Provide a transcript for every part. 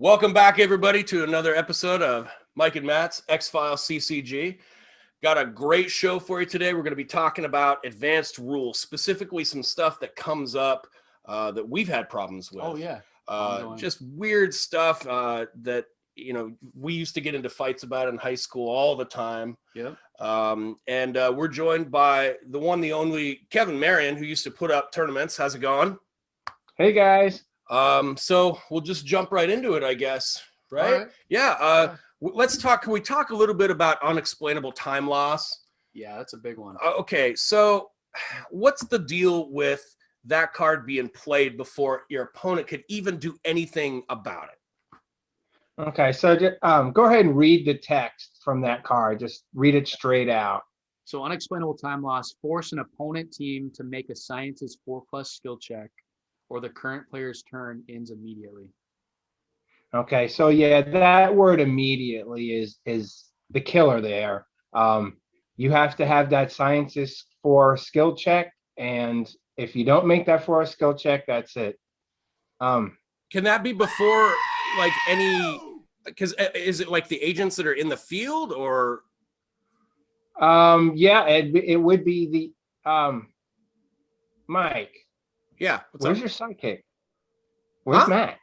Welcome back, everybody, to another episode of Mike and Matt's X-Files CCG. Got a great show for you today. We're going to be talking about advanced rules, specifically some stuff that comes up that we've had problems with. Oh, yeah. Just weird stuff that, we used to get into fights about in high school all the time. Yep. And we're joined by the one, the only Kevin Marion, who used to put up tournaments. How's it going? Hey, guys. So we'll just jump right into it, I guess. Right? Yeah. Let's talk. Can we talk a little bit about unexplainable time loss? Yeah, that's a big one. Okay. So what's the deal with that card being played before your opponent could even do anything about it? Okay. So go ahead and read the text from that card. Just read it straight out. So unexplainable time loss, force an opponent team to make a sciences 4+ skill check, or the current player's turn ends immediately. Okay, so yeah, that word immediately is the killer there. You have to have that sciences for skill check, and if you don't make that for a skill check, that's it. Can that be before like any? Because is it like the agents that are in the field, or? Yeah, it would be the Mike. Yeah. Where's your sidekick? Where's Matt?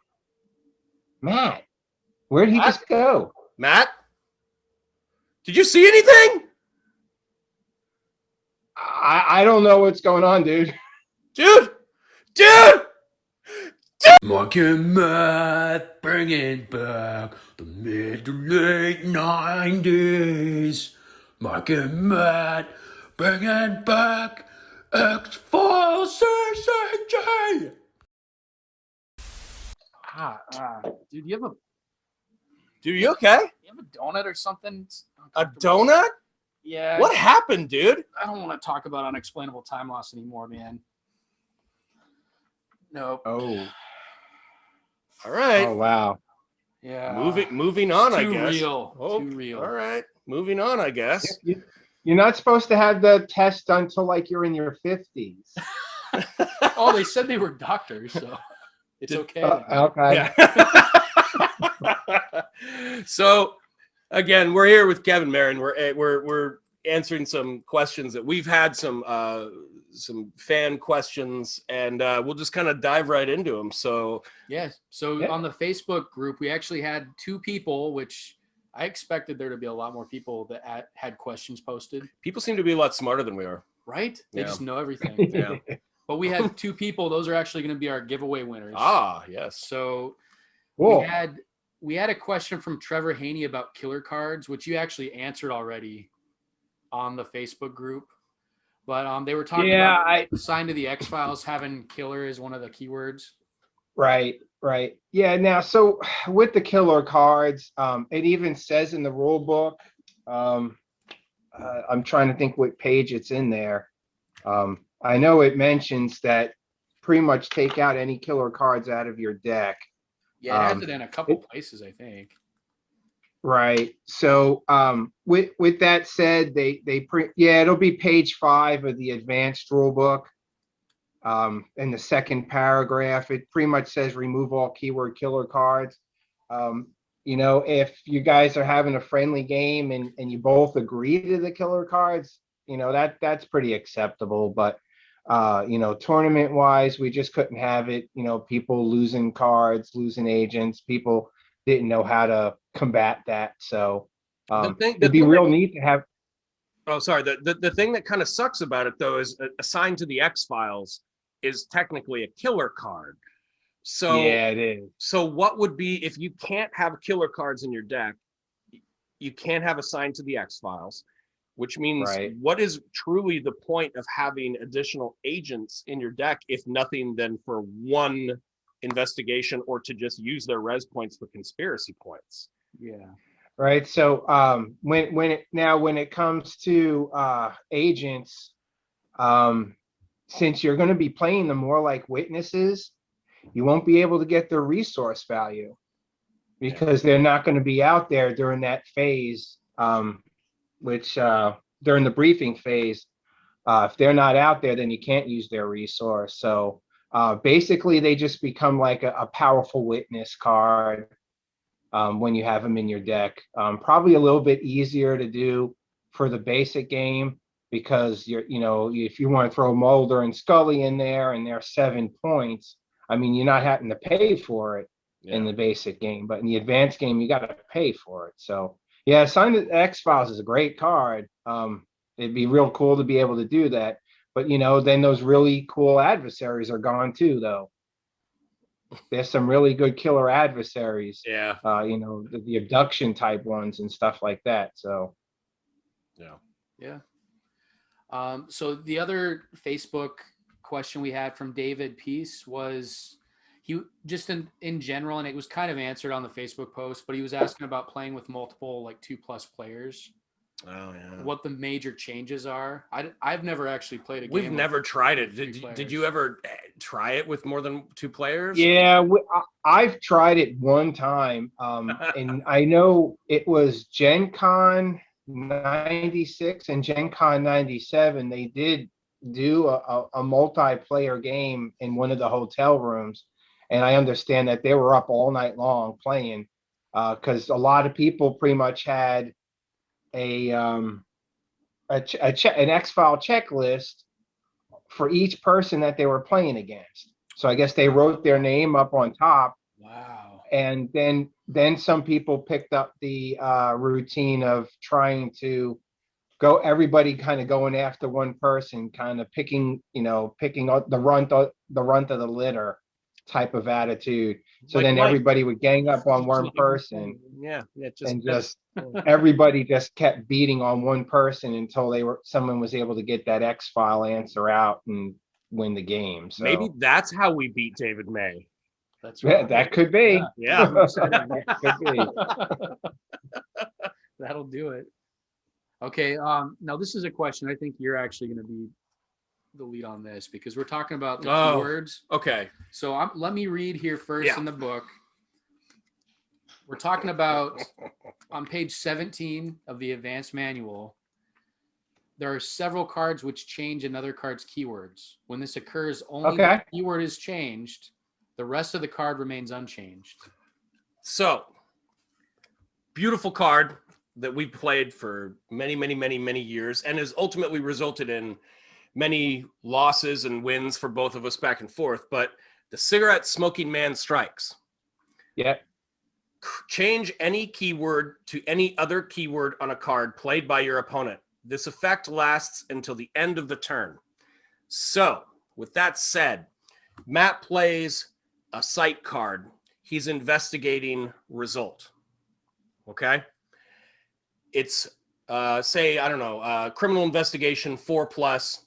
Matt, where'd he just go? Matt? Did you see anything? I don't know what's going on, dude. Dude! Mike and Matt bringing back the mid to late 90s. Mike and Matt bringing back X-Files CCG. Dude, you have You okay? a donut or something? A donut? Yeah. What happened, dude? I don't want to talk about unexplainable time loss anymore, man. Nope. Oh. All right. Oh, wow. Yeah. Moving on, I Too guess. real. Oh, Too real. All right. Moving on, I guess. You're not supposed to have the test done until like you're in your 50s. Oh, they said they were doctors, so it's okay. Okay. Yeah. So, again, we're here with Kevin Marion. We're answering some questions that we've had, some fan questions, and we'll just kind of dive right into them. So, On the Facebook group, we actually had 2 people, which I expected there to be a lot more people that had questions posted. people seem to be a lot smarter than we are. Right? They Yeah. just know everything. Yeah. But we had 2 people. Those are actually going to be our giveaway winners. Ah, yes. So Cool. we had a question from Trevor Haney about killer cards, which you actually answered already on the Facebook group. But they were talking about assigned to the X-Files, having killer is one of the keywords. Right. Yeah. Now, so with the killer cards, it even says in the rule book, I'm trying to think what page it's in there. I know it mentions that pretty much take out any killer cards out of your deck. Yeah, it has it in a couple places, I think. Right. So with that said, it'll be page 5 of the advanced rule book. In the second paragraph, it pretty much says remove all keyword killer cards. If you guys are having a friendly game and you both agree to the killer cards, that's pretty acceptable. But tournament wise, we just couldn't have it. People losing cards, losing agents, people didn't know how to combat that. So it'd be real neat to have. Oh, sorry. The thing that kind of sucks about it, though, is assigned to the X-Files is technically a killer card. So yeah, it is. So what would be, if you can't have killer cards in your deck, you can't have assigned to the X-Files, which means what is truly the point of having additional agents in your deck, if nothing than for one investigation or to just use their res points for conspiracy points? Yeah. Right. So when it comes to agents, since you're going to be playing them more like witnesses, you won't be able to get their resource value because they're not going to be out there during that phase, which during the briefing phase, if they're not out there, then you can't use their resource. So basically, they just become like a powerful witness card. when you have them in your deck. Probably a little bit easier to do for the basic game because if you want to throw Mulder and Scully in there and they're 7 points, I mean, you're not having to pay for it in the basic game, but in the advanced game, you got to pay for it. So yeah, Sign of the X-Files is a great card. It'd be real cool to be able to do that. But, then those really cool adversaries are gone too, though. There's some really good killer adversaries. Yeah. The abduction type ones and stuff like that. So. Yeah. So the other Facebook question we had from David Peace was he just in general, and it was kind of answered on the Facebook post, but he was asking about playing with multiple, like 2+ players. Oh yeah. What the major changes are. I've never actually played a game. We've never tried it. Did you ever try it with more than 2 players? Yeah, I've tried it one time. And I know it was Gen Con 96 and Gen Con 97. They did do a multiplayer game in one of the hotel rooms. And I understand that they were up all night long playing because a lot of people pretty much had an X-File checklist for each person that they were playing against. So I guess they wrote their name up on top. Wow. And then some people picked up the routine of trying to everybody kind of going after one person, kind of picking up the runt of the litter type of attitude. So then everybody would gang up on one person. Yeah. Everybody just kept beating on one person until someone was able to get that X-File answer out and win the game. So maybe that's how we beat David May. That's right. Yeah, that could be. Yeah. That could be. That'll do it. Okay. Now this is a question I think you're actually going to be the lead on this because we're talking about the keywords. Okay. So let me read here first in the book. We're talking about on page 17 of the advanced manual. There are several cards which change another card's keywords. When this occurs, only the keyword is changed. The rest of the card remains unchanged. So, beautiful card that we've played for many, many, many, many years and has ultimately resulted in many losses and wins for both of us back and forth. But the Cigarette Smoking Man Strikes. Yeah. Change any keyword to any other keyword on a card played by your opponent. This effect lasts until the end of the turn. So, with that said, Matt plays a sight card. He's investigating result. Okay? It's, criminal investigation 4+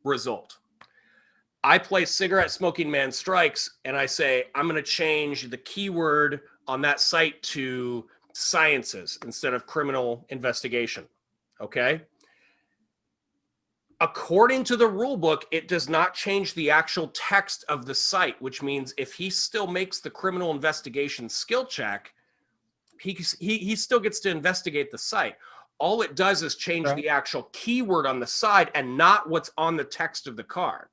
result. I play Cigarette Smoking Man Strikes, and I say, I'm going to change the keyword on that site to sciences instead of criminal investigation. Okay? According to the rule book, it does not change the actual text of the site, which means if he still makes the criminal investigation skill check, he still gets to investigate the site. All it does is change the actual keyword on the side and not what's on the text of the card.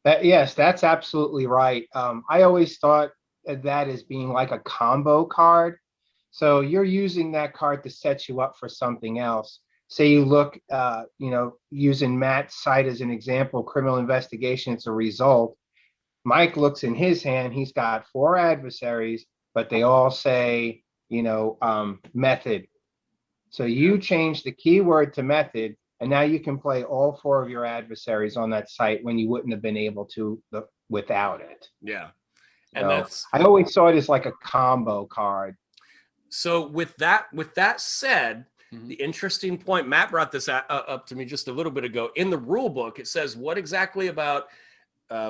Yes, that's absolutely right. I always thought of that as being like a combo card. So you're using that card to set you up for something else. Say you look, using Matt's site as an example, criminal investigation, it's a result. Mike looks in his hand, he's got 4 adversaries, but they all say, method. So you change the keyword to method, and now you can play all 4 of your adversaries on that site when you wouldn't have been able to without it. Yeah. And I always saw it as like a combo card. So with that said, the interesting point, Matt brought this up to me just a little bit ago. In the rule book, it says what exactly about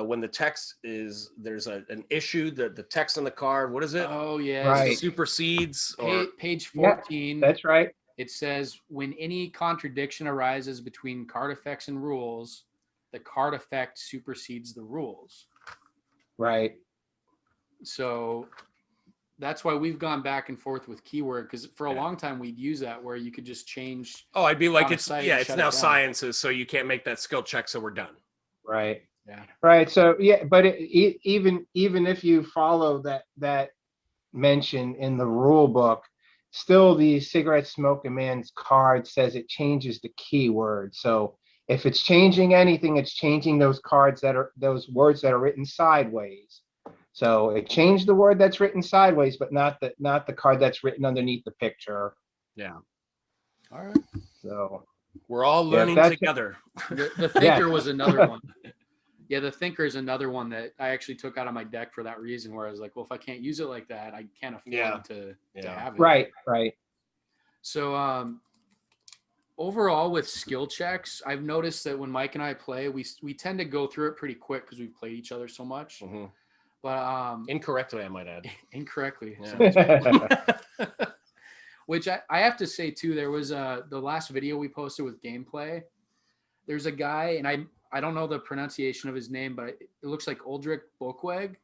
when the text is, there's an issue, the text on the card, what is it? Oh, yeah. Right. Supersedes. Page 14. Yeah, that's right. It says, when any contradiction arises between card effects and rules, the card effect supersedes the rules. Right. So that's why we've gone back and forth with keyword, because for a long time we'd use that where you could just change. Oh, I'd be like, it's now sciences, so you can't make that skill check, so we're done. Right. Yeah. Right. So but even if you follow that mention in the rule book, still the cigarette smoking man's card says it changes the keyword. So if it's changing anything, it's changing those words that are written sideways. So it changed the word that's written sideways, but not the card that's written underneath the picture. Yeah. All right. So We're all learning together. The Thinker was another one. Yeah, the Thinker is another one that I actually took out of my deck for that reason, where I was like, well, if I can't use it like that, I can't afford to have it. Right. So overall with skill checks, I've noticed that when Mike and I play, we tend to go through it pretty quick because we've played each other so much. Mm-hmm. But incorrectly, I might add. Incorrectly. Yeah. Which I have to say too, there was the last video we posted with gameplay. There's a guy, and I don't know the pronunciation of his name, but it looks like Uldrich Bokweg,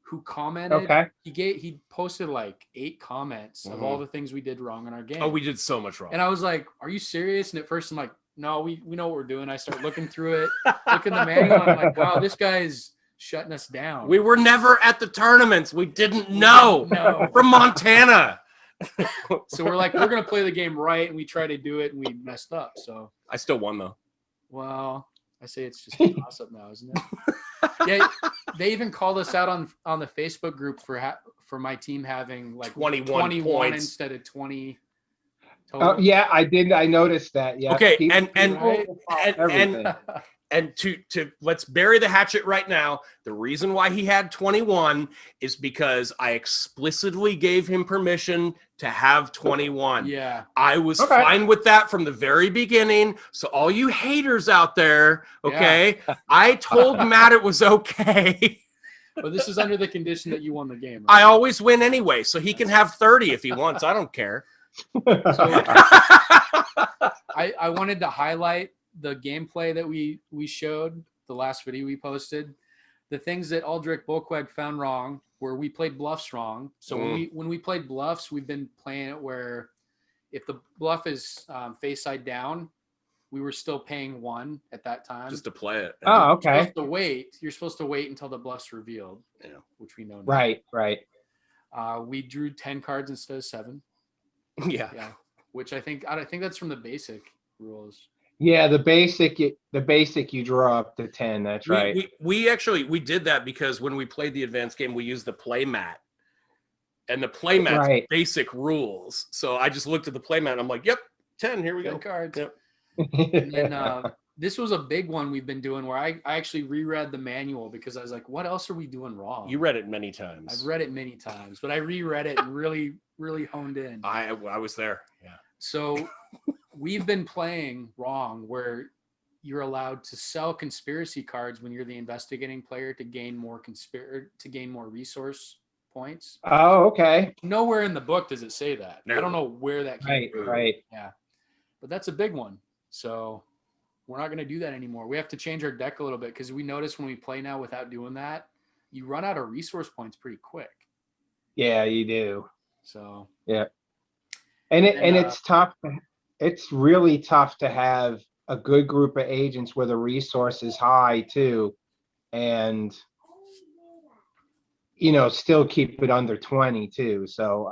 who commented. Okay. He posted like 8 comments of all the things we did wrong in our game. Oh, we did so much wrong. And I was like, "Are you serious?" And at first I'm like, "No, we know what we're doing." I start looking through it, looking the manual. And I'm like, "Wow, this guy's shutting us down." We were never at the tournaments. We didn't know. No. From Montana. So we're like, we're gonna play the game right, and we try to do it, and we messed up. So I still won though. Well, I say it's just a toss up now, isn't it? Yeah, they even called us out on the Facebook group for my team having like 21 points instead of 20 total. Oh yeah, I did. I noticed that. Yeah. Okay, People and and to let's bury the hatchet right now. The reason why he had 21 is because I explicitly gave him permission to have 21. Yeah. I was fine with that from the very beginning. So all you haters out there, okay, I told Matt it was okay. But this is under the condition that you won the game. I Right? always win anyway, so he can have 30 if he wants. I don't care. So, I wanted to highlight the gameplay that we showed, the last video we posted. The things that Uldrich Bokweg found wrong were we played bluffs wrong. So when we played bluffs, we've been playing it where if the bluff is face side down, we were still paying 1 at that time. Just to play it. Oh, okay. You're supposed to wait until the bluff's revealed, which we know now. Right. We drew 10 cards instead of 7. Yeah. Which I think that's from the basic rules. Yeah, the basic you draw up to 10. That's right. We actually did that because when we played the advanced game, we used the play mat, and the play mat's basic rules. So I just looked at the play mat and I'm like, "Yep, 10. Here we 10 go." Cards. Yep. And then this was a big one we've been doing where I actually reread the manual because I was like, "What else are we doing wrong?" You read it many times. I've read it many times, but I reread it and really, really honed in. I was there. Yeah. So we've been playing wrong where you're allowed to sell conspiracy cards when you're the investigating player to gain more resource points. Oh, okay. Nowhere in the book does it say that. No. I don't know where that came from. Right. Yeah. But that's a big one. So we're not going to do that anymore. We have to change our deck a little bit because we notice when we play now without doing that, you run out of resource points pretty quick. Yeah, you do. So yeah. And it's tough. It's really tough to have a good group of agents where the resource is high too, and still keep it under 20 too. So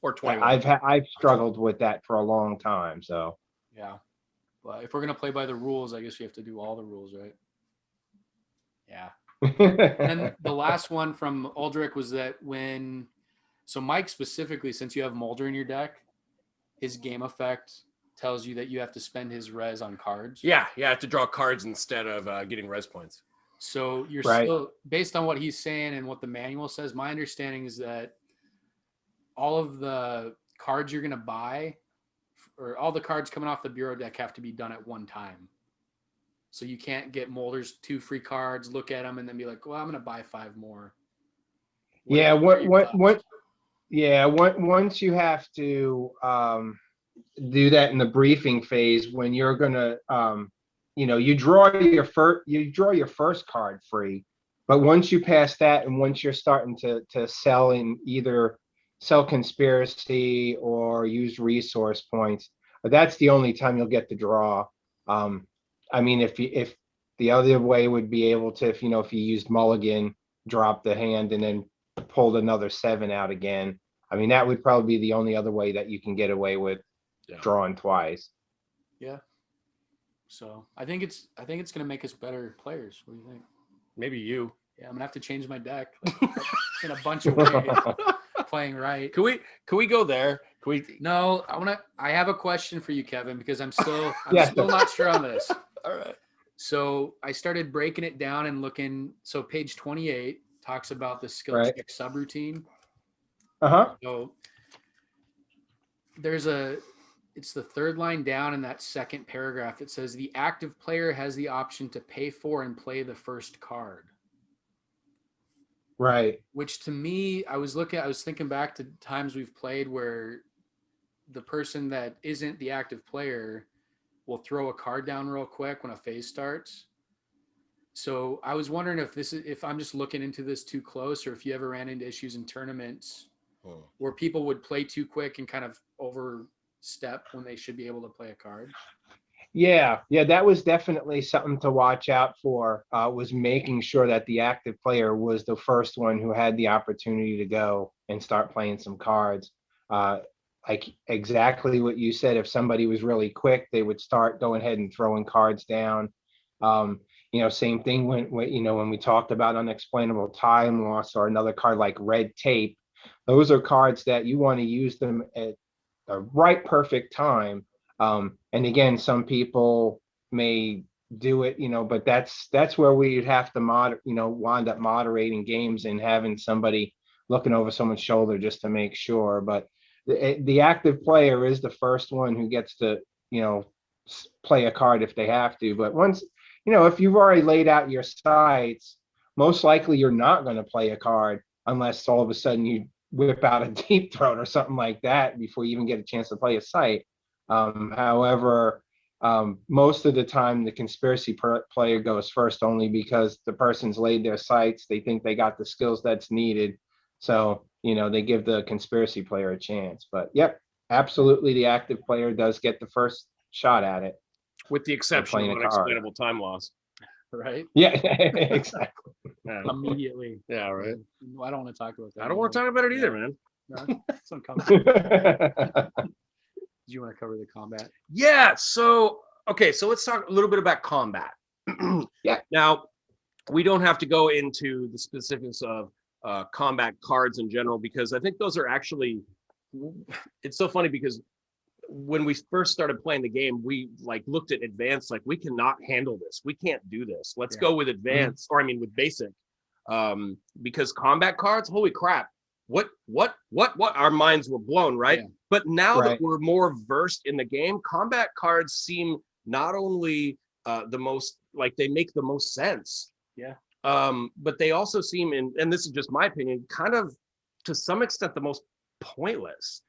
or 20. I've struggled with that for a long time. So yeah, but if we're gonna play by the rules, I guess we have to do all the rules, right? Yeah. And then the last one from Uldrich was that so Mike specifically, since you have Mulder in your deck, his game effect tells you that you have to spend his res on cards. Yeah, I have to draw cards instead of getting res points. So you're still, based on what he's saying and what the manual says, my understanding is that all of the cards you're going to buy, or all the cards coming off the bureau deck, have to be done at one time. So you can't get Mulder's 2 free cards, look at them, and then be like, well, I'm going to buy 5 more. Once you have to do that in the briefing phase, when you're gonna you draw your first card free, but once you pass that and once you're starting to sell in either sell conspiracy or use resource points, that's the only time you'll get to draw. I mean, if the other way would be able to, if you used mulligan, drop the hand and then pulled another 7 out again. I mean, that would probably be the only other way that you can get away with drawing twice. Yeah. So I think it's going to make us better players. What do you think? Maybe you. Yeah, I'm gonna have to change my deck in a bunch of ways. Playing right. Can we go there? Can we? No, I have a question for you, Kevin, because I'm still not sure on this. All right. So I started breaking it down and looking. So page 28 talks about the skill check subroutine. So it's the third line down in that second paragraph. It says the active player has the option to pay for and play the first card. Right. Which to me, I was thinking back to times we've played where the person that isn't the active player will throw a card down real quick when a phase starts. So I was wondering if I'm just looking into this too close, or if you ever ran into issues in tournaments where people would play too quick and kind of overstep when they should be able to play a card. Yeah, that was definitely something to watch out for, was making sure that the active player was the first one who had the opportunity to go and start playing some cards. Like exactly what you said, if somebody was really quick, they would start going ahead and throwing cards down. Same thing when we talked about Unexplainable Time Loss, or another card like Red Tape. Those are cards that you want to use them at the right perfect time. And again, some people may do it, but that's where we'd have to wind up moderating games and having somebody looking over someone's shoulder just to make sure. But the active player is the first one who gets to, play a card if they have to. But once, if you've already laid out your sites, most likely you're not going to play a card unless all of a sudden you whip out a Deep Throat or something like that before you even get a chance to play a site. However, most of the time the conspiracy player goes first, only because the person's laid their sites. They think they got the skills that's needed. So, they give the conspiracy player a chance. But yep, absolutely. The active player does get the first shot at it. With the exception of Unexplainable Time Loss. Right? Yeah, exactly. Yeah. Immediately. Yeah, right. I don't want to talk about that. I don't want to talk about it either, man. No, it's uncomfortable. Do you want to cover the combat? Yeah. So let's talk a little bit about combat. Yeah. Now, we don't have to go into the specifics of combat cards in general, because I think those are actually, it's so funny because when we first started playing the game, we looked at advanced, we cannot handle this. We can't do this. Let's go with advanced, with basic, because combat cards, holy crap. What? Our minds were blown, right? Yeah. But now that we're more versed in the game, combat cards seem not only the most, they make the most sense. Yeah. But they also seem, and this is just my opinion, kind of to some extent the most pointless.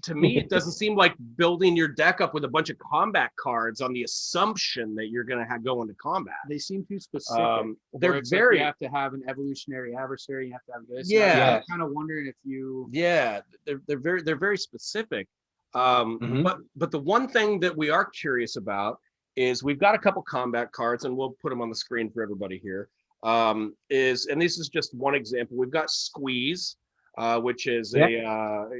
To me, it doesn't seem like building your deck up with a bunch of combat cards on the assumption that you're going to go into combat. They seem too specific. They're very. You have to have an evolutionary adversary. You have to have this. Yeah. I'm kind of wondering if you. Yeah, they're very specific. But the one thing that we are curious about is we've got a couple combat cards, and we'll put them on the screen for everybody here. And this is just one example. We've got Squeeze. Which is a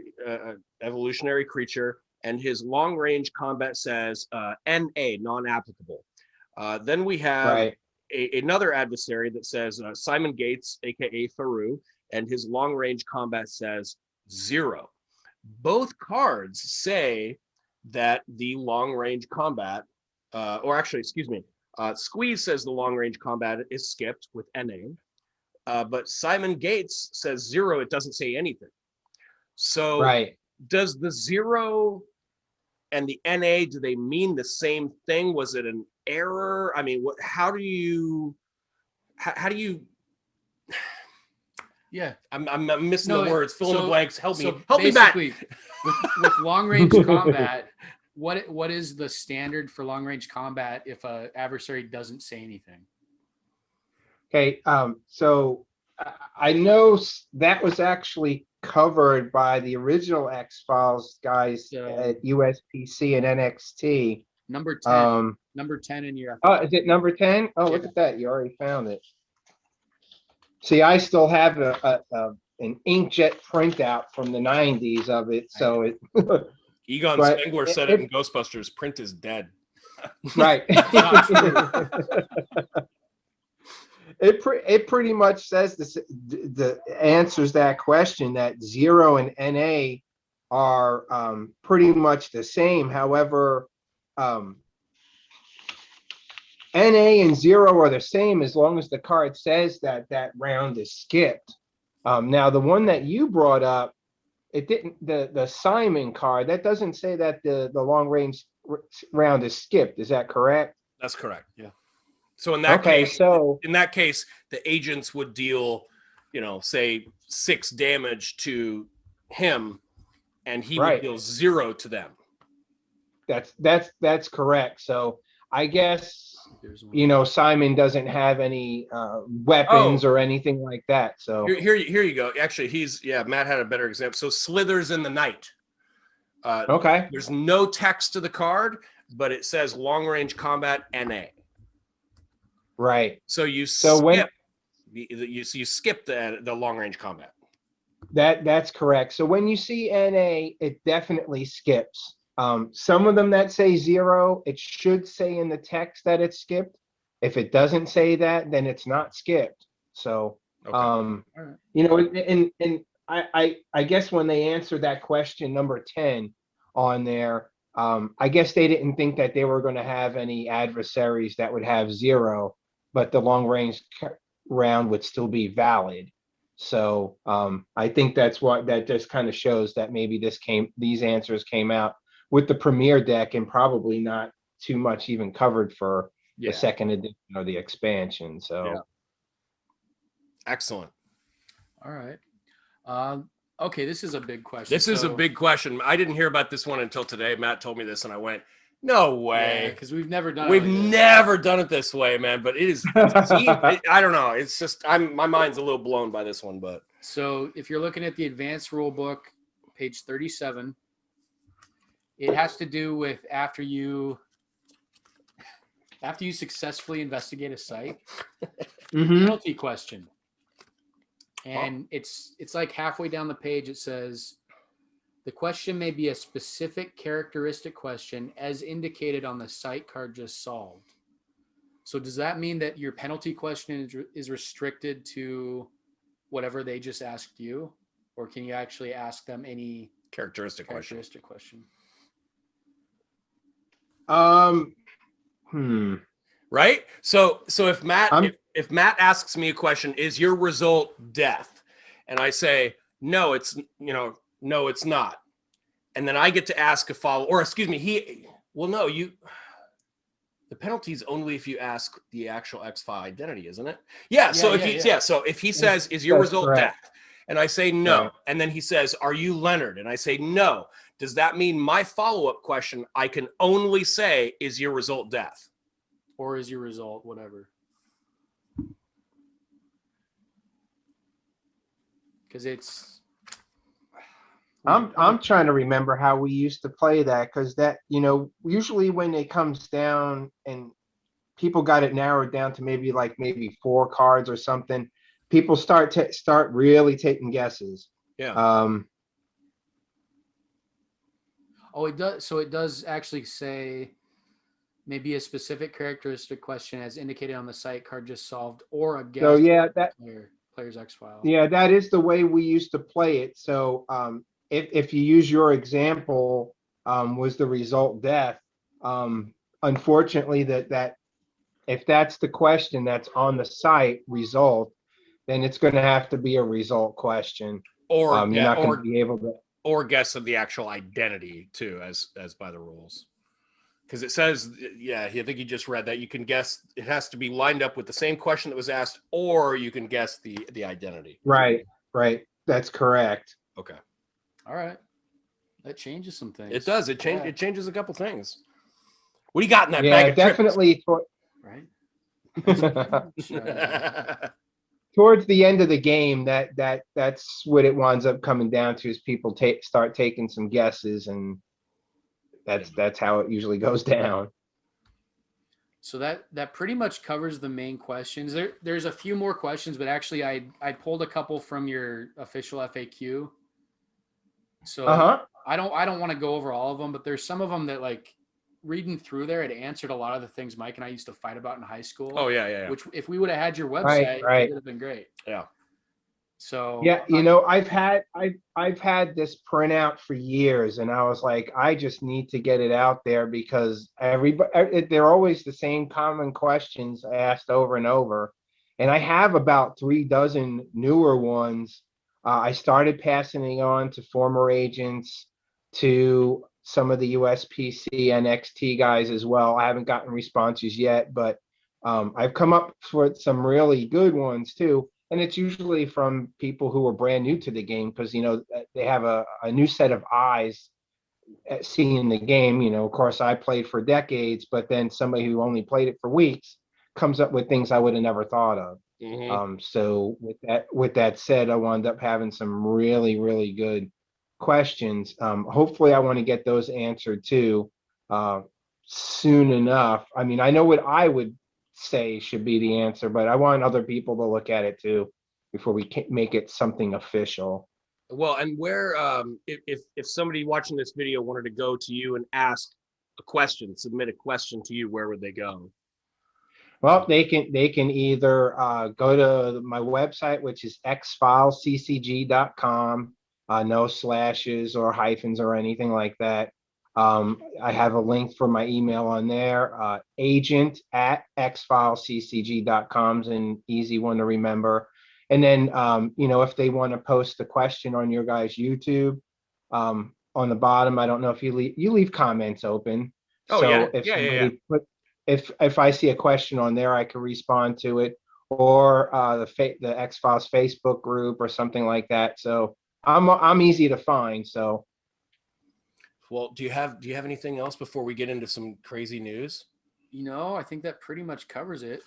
evolutionary creature, and his long range combat says NA, non-applicable. Then we have another adversary that says Simon Gates, aka Faru, and his long range combat says 0. Both cards say that the long range combat, Squeeze says the long range combat is skipped with NA. But Simon Gates says 0. It doesn't say anything. So does the 0 and the NA, do they mean the same thing? Was it an error? How do you? Yeah, I'm missing the words. Fill in the blanks. Help me back. with long range combat, what is the standard for long range combat if a adversary doesn't say anything? Okay, so I know that was actually covered by the original X-Files guys at USPC and NXT. Number 10 in your. Oh, is it number 10? Oh, look at that. You already found it. See, I still have an inkjet printout from the 90s of it, so it. Egon But Spengler said it in Ghostbusters, print is dead. Right. Not true. It pretty much says the answers that question, that 0 and NA are pretty much the same. However, NA and 0 are the same as long as the card says that that round is skipped. Now, the one that you brought up, it didn't, the Simon card, that doesn't say that the long range round is skipped. Is that correct? That's correct. Yeah. So in that case, the agents would deal, say 6 damage to him, and he would deal 0 to them. That's correct. So I guess Simon doesn't have any weapons or anything like that. So here you go. Actually, Matt had a better example. So Slithers in the Night. Okay. There's no text to the card, but it says long range combat NA. Right. So you skip the long range combat. That's correct. So when you see NA, it definitely skips. Some of them that say 0, it should say in the text that it's skipped. If it doesn't say that, then it's not skipped. So, and I guess when they answered that question number 10 on there, I guess they didn't think that they were going to have any adversaries that would have 0, but the long range round would still be valid. So I think that just kind of shows that maybe these answers came out with the premier deck and probably not too much even covered for the second edition or the expansion. So excellent. All right. Okay, this is a big question. This is a big question. I didn't hear about this one until today. Matt told me this, and I went, "No way!" Because we've never done. We've never done it this way, man. But it is. I don't know. It's just my mind's a little blown by this one. But so if you're looking at the advanced rule book, page 37, it has to do with after you successfully investigate a site, penalty question. And it's like halfway down the page, it says, the question may be a specific characteristic question as indicated on the site card just solved. So does that mean that your penalty question is restricted to whatever they just asked you? Or can you actually ask them any characteristic question? Right? So if Matt asks me a question, is your result death? And I say, no, it's not. And then I get to ask a follow, or excuse me, the penalty is only if you ask the actual X-File identity, isn't it? Yeah. So if he says, is your result death? And I say no. Right. And then he says, are you Leonard? And I say no. Does that mean my follow-up question, I can only say, is your result death? Or is your result whatever? Because it's. I'm trying to remember how we used to play that, because that, usually when it comes down and people got it narrowed down to maybe 4 cards or something, people start really taking guesses. Yeah. It does. So it does actually say maybe a specific characteristic question as indicated on the site card just solved, or a guess. So yeah, player's X-File. Yeah, that is the way we used to play it. So if you use your example, was the result death? Unfortunately, that if that's the question that's on the site result, then it's going to have to be a result question. Or you're not going to be able to. Or guess of the actual identity too, as by the rules. Because it says, I think you just read that you can guess. It has to be lined up with the same question that was asked, or you can guess the identity. Right. That's correct. Okay. All right. That changes some things. It does. It changes a couple things. What do you got in that bag of definitely. Right. Towards the end of the game, that's what it winds up coming down to, is people start taking some guesses, and that's how it usually goes down. So that pretty much covers the main questions. There's a few more questions, but actually I pulled a couple from your official FAQ. So I don't want to go over all of them, but there's some of them that, like, reading through there, it answered a lot of the things Mike and I used to fight about in high school. Oh yeah. Which, if we would have had your website, Right. it would have been great. Yeah. So yeah, I've had this printout for years, and I was like, I just need to get it out there because they're always the same common questions asked over and over. And I have about 36 newer ones. I started passing it on to former agents, to some of the USPC NXT guys as well. I haven't gotten responses yet, but I've come up with some really good ones too. And it's usually from people who are brand new to the game because, they have a new set of eyes at seeing the game. Of course, I played for decades, but then somebody who only played it for weeks comes up with things I would have never thought of. So with that said, I wound up having some really, really good questions. Hopefully I want to get those answered too soon enough. I mean, I know what I would say should be the answer, but I want other people to look at it too before we can make it something official. Well, and where if somebody watching this video wanted to go to you and ask a question, submit a question to you, where would they go? Well, they can either go to my website, which is xfilesccg.com, no slashes or hyphens or anything like that. I have a link for my email on there. agent@xfilesccg.com is an easy one to remember. And then, if they want to post a question on your guys' YouTube, on the bottom, I don't know if you leave comments open. Oh, so yeah. If Yeah. if I see a question on there, I can respond to it, or the X-Files Facebook group or something like that. So I'm easy to find. So. Well, do you have anything else before we get into some crazy news? I think that pretty much covers it.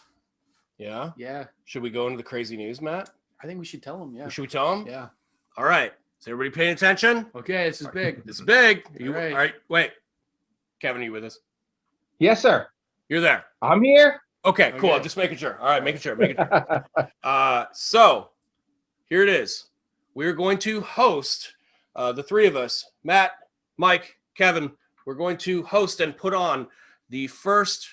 Yeah? Yeah. Should we go into the crazy news, Matt? I think we should tell them, yeah. Should we tell them? Yeah. All right. Is everybody paying attention? Okay, this is big. This is big. All right. All right, wait. Kevin, are you with us? Yes, sir. You're there. I'm here. Okay, cool. Okay. Just making sure. All right, making sure. So here it is. We're going to host the three of us, Matt, Mike, Kevin. We're going to host and put on the first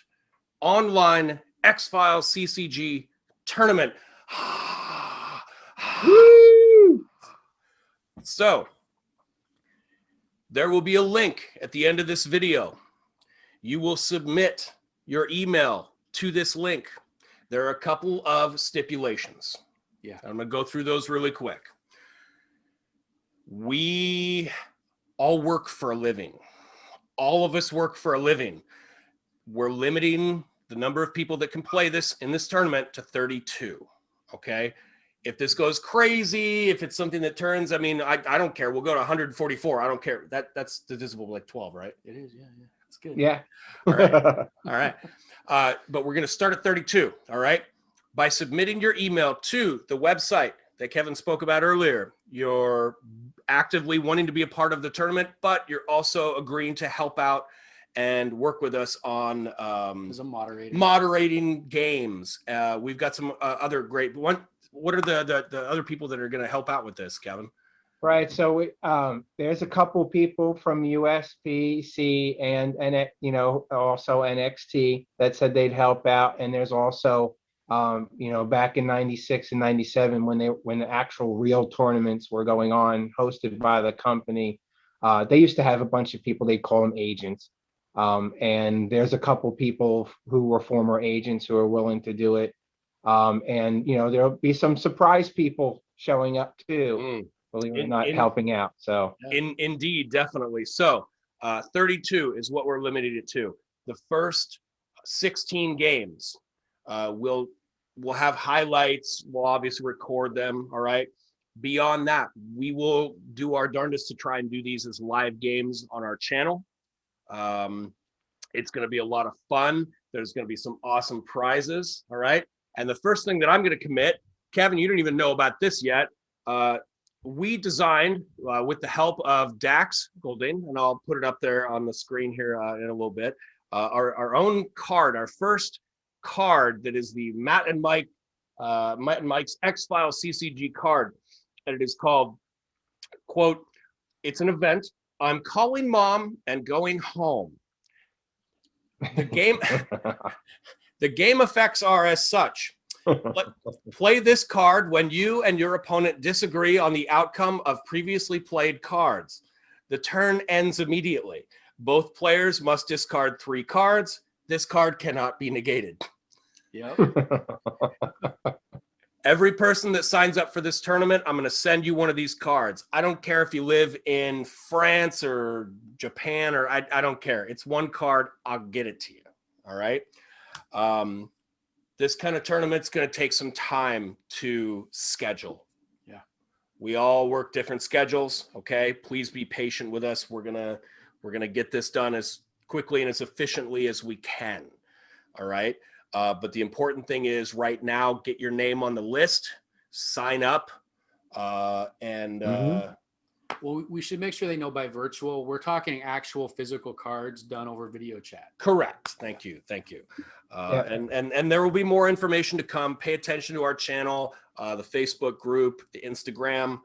online X-Files CCG Tournament. Woo! So there will be a link at the end of this video. You will submit your email to this link. There are a couple of stipulations. Yeah. I'm going to go through those really quick. We all work for a living. All of us work for a living. We're limiting the number of people that can play this in this tournament to 32. Okay. If this goes crazy, if it's something that turns, I don't care. We'll go to 144. I don't care. That's divisible by like 12, right? It is. Yeah. It's good. Yeah. All right. All right. But we're going to start at 32. All right. By submitting your email to the website that Kevin spoke about earlier, you're actively wanting to be a part of the tournament, but you're also agreeing to help out and work with us on As a moderator. moderating games. We've got some other great one. What are the other people that are going to help out with this, Kevin? Right. So there's a couple people from USPC and also NXT that said they'd help out, and there's also back in '96 and '97 when the actual real tournaments were going on, hosted by the company, they used to have a bunch of people. They call them agents, and there's a couple people who were former agents who are willing to do it, and there'll be some surprise people showing up too. Believe it or not, helping out. So indeed, definitely. So 32 is what we're limited it to. The first 16 games, we'll have highlights. We'll obviously record them. All right. Beyond that, we will do our darndest to try and do these as live games on our channel. It's going to be a lot of fun. There's going to be some awesome prizes. All right. And the first thing that I'm going to commit, Kevin, you don't even know about this yet. We designed with the help of Dax Golding, and I'll put it up there on the screen here in a little bit. our own card, our first card that is the Matt and Mike's X-Files CCG card. And it is called, quote, "It's an event. I'm calling mom and going home." The game effects are as such. Play this card when you and your opponent disagree on the outcome of previously played cards. The turn ends immediately. Both players must discard 3 cards. This card cannot be negated. Yep. Every person that signs up for this tournament, I'm going to send you one of these cards. I don't care if you live in France or Japan, or I don't care. It's one card. I'll get it to you. All right. This kind of tournament's going to take some time to schedule. Yeah. We all work different schedules. Okay. Please be patient with us. We're going to get this done as quickly and as efficiently as we can. All right. But the important thing is right now, get your name on the list, sign up, Well, we should make sure they know by virtual. We're talking actual physical cards done over video chat. Correct. Thank you. And there will be more information to come. Pay attention to our channel, the Facebook group, the Instagram.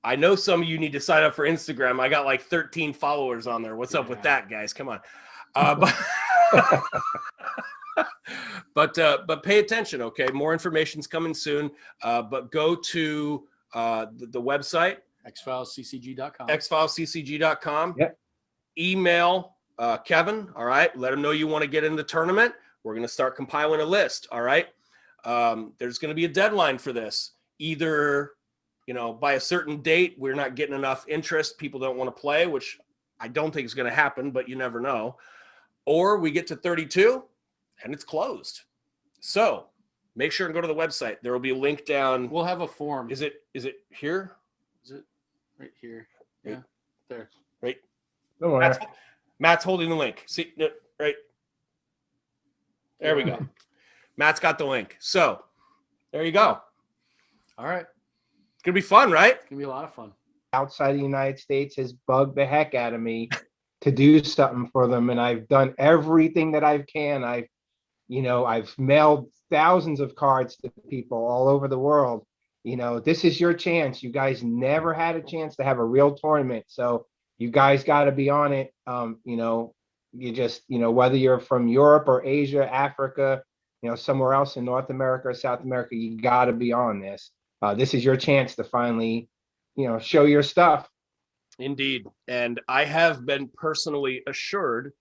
I know some of you need to sign up for Instagram. I got like 13 followers on there. What's up with that, guys? Come on. But pay attention, okay? More information's coming soon. But go to the website, xfilesccg.com. xfilesccg.com. Yep. Email Kevin, all right? Let him know you want to get in the tournament. We're going to start compiling a list, all right? There's going to be a deadline for this. Either, by a certain date, we're not getting enough interest, people don't want to play, which I don't think is going to happen, but you never know. Or we get to 32 and it's closed. So make sure and go to the website. There will be a link down. We'll have a form. Is it here? Is it right here? Yeah, there. Right. Don't worry. Matt's holding the link. See, right. There we go. Matt's got the link. So there you go. All right. It's going to be fun, right? It's going to be a lot of fun. Outside the United States has bugged the heck out of me to do something for them. And I've done everything that I can. I've mailed thousands of cards to people all over the world. This is your chance. You guys never had a chance to have a real tournament. So you guys got to be on it. You just, whether you're from Europe or Asia, Africa, somewhere else in North America or South America, you got to be on this. This is your chance to finally, show your stuff. Indeed. And I have been personally assured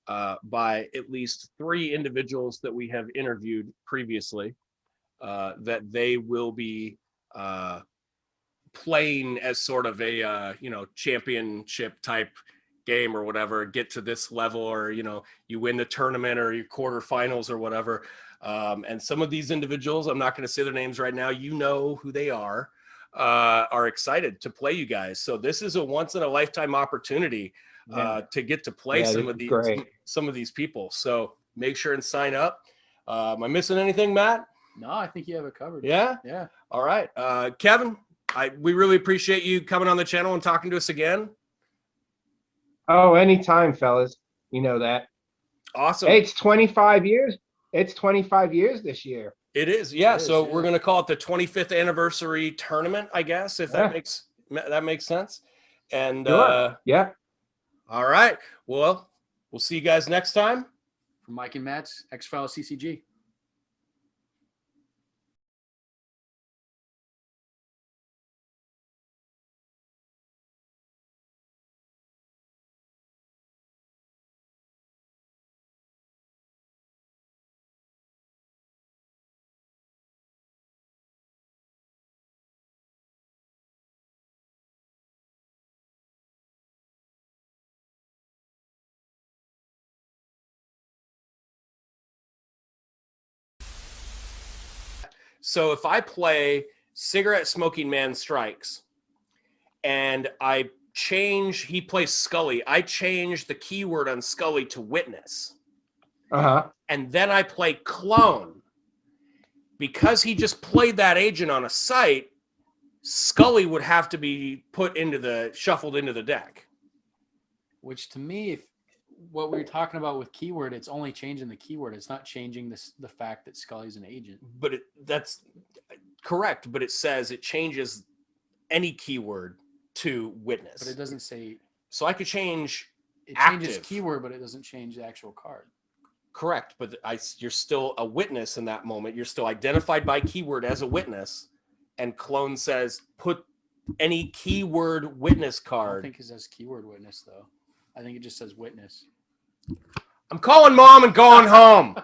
by at least 3 individuals that we have interviewed previously that they will be playing as sort of a, championship type game or whatever, get to this level, or, you win the tournament or your quarterfinals or whatever. And some of these individuals, I'm not going to say their names right now, who they are excited to play you guys. So this is a once in a lifetime opportunity to get to play some of these people. So make sure and sign up. Am I missing anything, Matt? No, I think you have it covered. Yeah. All right. Kevin, we really appreciate you coming on the channel and talking to us again. Oh, anytime, fellas. You know that. Awesome. Hey, it's 25 years. It's 25 years this year. It is. Yeah. So we're going to call it the 25th anniversary tournament, I guess, if that makes sense. And yeah. All right. Well, we'll see you guys next time. From Mike and Matt's X-Files CCG. So if I play Cigarette Smoking Man Strikes and he plays Scully, I change the keyword on Scully to witness. And then I play Clone. Because he just played that agent on a site, Scully would have to be shuffled into the deck. Which to me, what we were talking about with keyword, it's only changing the keyword. It's not changing the fact that Scully's an agent. But that's correct. But it says it changes any keyword to witness. But it doesn't say. So I could change. It changes keyword, but it doesn't change the actual card. Correct, but you're still a witness in that moment. You're still identified by keyword as a witness, and clone says put any keyword witness I card. don't think it says keyword witness though. I think it just says witness. I'm calling mom and going home.